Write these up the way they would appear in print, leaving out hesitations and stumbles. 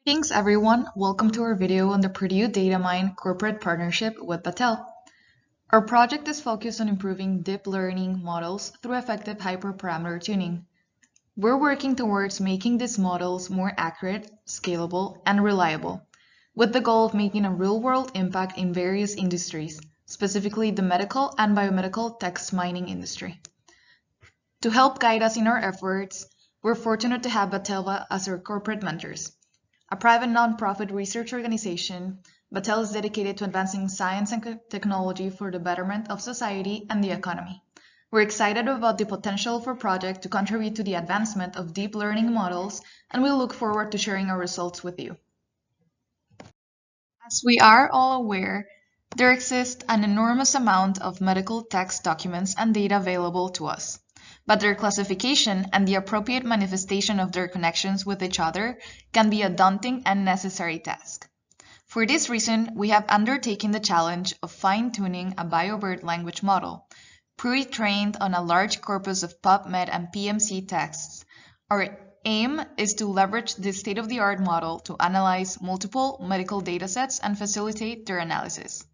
Greetings everyone, welcome to our video on the Purdue DataMine corporate partnership with Battelle. Our project is focused on improving deep learning models through effective hyperparameter tuning. We're working towards making these models more accurate, scalable, and reliable, with the goal of making a real-world impact in various industries, specifically the medical and biomedical text mining industry. To help guide us in our efforts, we're fortunate to have Battelle as our corporate mentors. A private nonprofit research organization, Battelle is dedicated to advancing science and technology for the betterment of society and the economy. We're excited about the potential for project to contribute to the advancement of deep learning models, and we look forward to sharing our results with you. As we are all aware, there exists an enormous amount of medical text documents and data available to us. But their classification and the appropriate manifestation of their connections with each other can be a daunting and necessary task. For this reason, we have undertaken the challenge of fine-tuning a BioBERT language model, pre-trained on a large corpus of PubMed and PMC texts. Our aim is to leverage this state-of-the-art model to analyze multiple medical datasets and facilitate their analysis.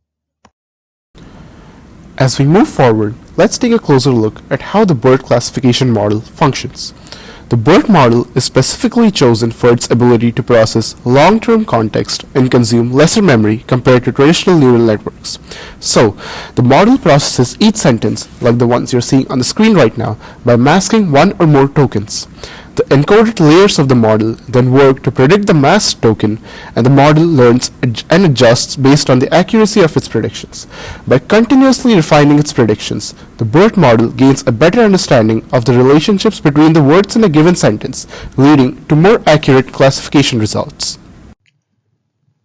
As we move forward, let's take a closer look at how the BERT classification model functions. The BERT model is specifically chosen for its ability to process long-term context and consume lesser memory compared to traditional neural networks. So, the model processes each sentence, like the ones you're seeing on the screen right now, by masking one or more tokens. The encoded layers of the model then work to predict the masked token, and the model learns and adjusts based on the accuracy of its predictions. By continuously refining its predictions, the BERT model gains a better understanding of the relationships between the words in a given sentence, leading to more accurate classification results.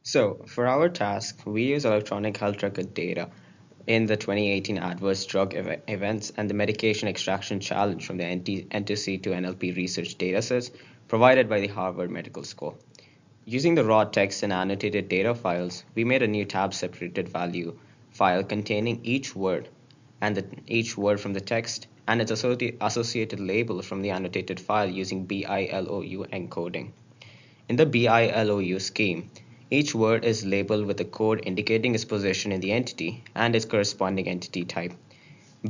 So, for our task, we use electronic health record data in the 2018 adverse drug events and the medication extraction challenge from the NTC to NLP research datasets provided by the Harvard Medical School. Using the raw text and annotated data files, we made a new tab-separated value file containing each word each word from the text and its associated label from the annotated file using BILOU encoding. In the BILOU scheme, each word is labeled with a code indicating its position in the entity and its corresponding entity type.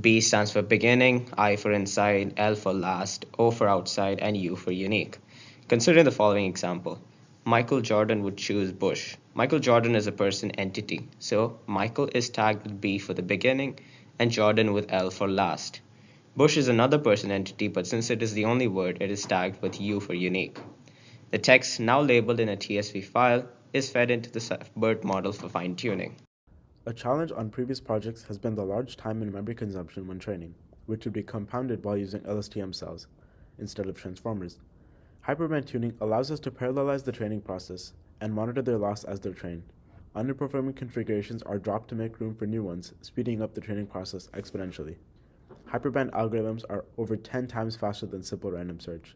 B stands for beginning, I for inside, L for last, O for outside, and U for unique. Consider the following example. Michael Jordan would choose Bush. Michael Jordan is a person entity, so Michael is tagged with B for the beginning and Jordan with L for last. Bush is another person entity, but since it is the only word, it is tagged with U for unique. The text, now labeled in a TSV file, is fed into the BERT model for fine-tuning. A challenge on previous projects has been the large time and memory consumption when training, which would be compounded while using LSTM cells instead of transformers. Hyperband tuning allows us to parallelize the training process and monitor their loss as they're trained. Underperforming configurations are dropped to make room for new ones, speeding up the training process exponentially. Hyperband algorithms are over 10 times faster than simple random search.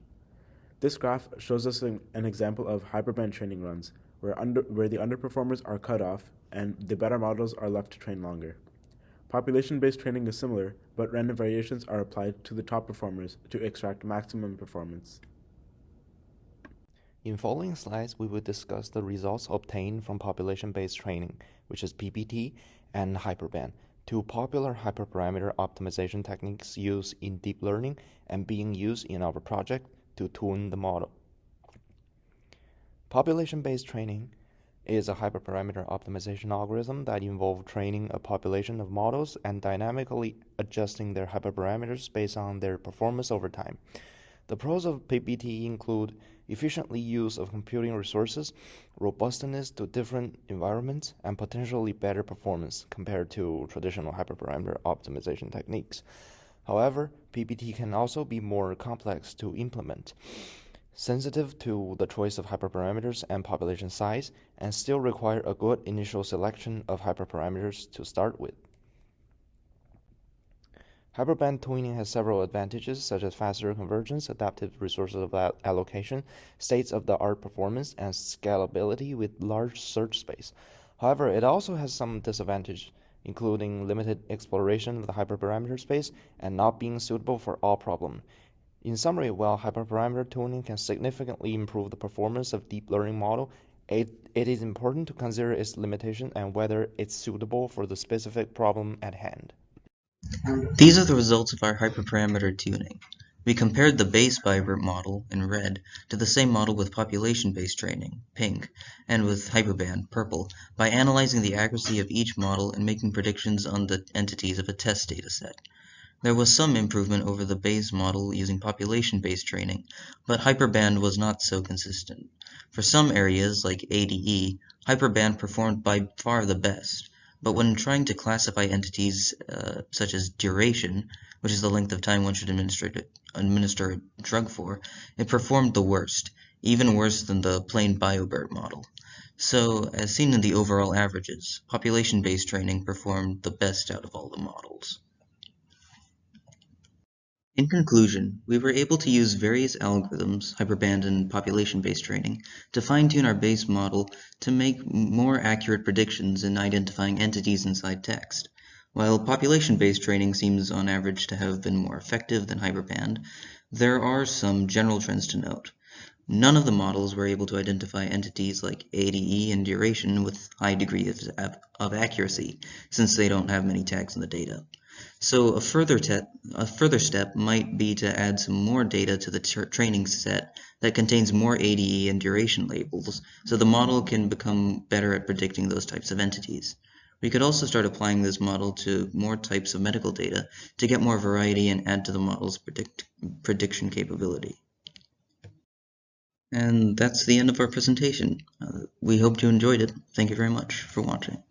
This graph shows us an example of hyperband training runs, where the underperformers are cut off and the better models are left to train longer. Population-based training is similar, but random variations are applied to the top performers to extract maximum performance. In following slides, we will discuss the results obtained from population-based training, which is PBT, and hyperband, two popular hyperparameter optimization techniques used in deep learning and being used in our project to tune the model. Population-based training is a hyperparameter optimization algorithm that involves training a population of models and dynamically adjusting their hyperparameters based on their performance over time. The pros of PBT include efficiently use of computing resources, robustness to different environments, and potentially better performance compared to traditional hyperparameter optimization techniques. However, PBT can also be more complex to implement, sensitive to the choice of hyperparameters and population size, and still require a good initial selection of hyperparameters to start with. Hyperband tuning has several advantages such as faster convergence, adaptive resource allocation, state-of-the-art performance, and scalability with large search space. However, it also has some disadvantages, including limited exploration of the hyperparameter space and not being suitable for all problems. In summary, while hyperparameter tuning can significantly improve the performance of deep learning model, it is important to consider its limitation and whether it's suitable for the specific problem at hand. These are the results of our hyperparameter tuning. We compared the base Bybert model, in red, to the same model with population-based training, pink, and with hyperband, purple, by analyzing the accuracy of each model and making predictions on the entities of a test dataset. There was some improvement over the base model using population-based training, but hyperband was not so consistent. For some areas, like ADE, hyperband performed by far the best, but when trying to classify entities such as duration, which is the length of time one should administer a drug for, it performed the worst, even worse than the plain BioBERT model. So, as seen in the overall averages, population-based training performed the best out of all the models. In conclusion, we were able to use various algorithms, hyperband and population-based training, to fine-tune our base model to make more accurate predictions in identifying entities inside text. While population-based training seems on average to have been more effective than hyperband, there are some general trends to note. None of the models were able to identify entities like ADE and duration with high degree of accuracy, since they don't have many tags in the data. So a further step might be to add some more data to the training set that contains more ADE and duration labels, so the model can become better at predicting those types of entities. We could also start applying this model to more types of medical data to get more variety and add to the model's prediction capability. And that's the end of our presentation. We hope you enjoyed it. Thank you very much for watching.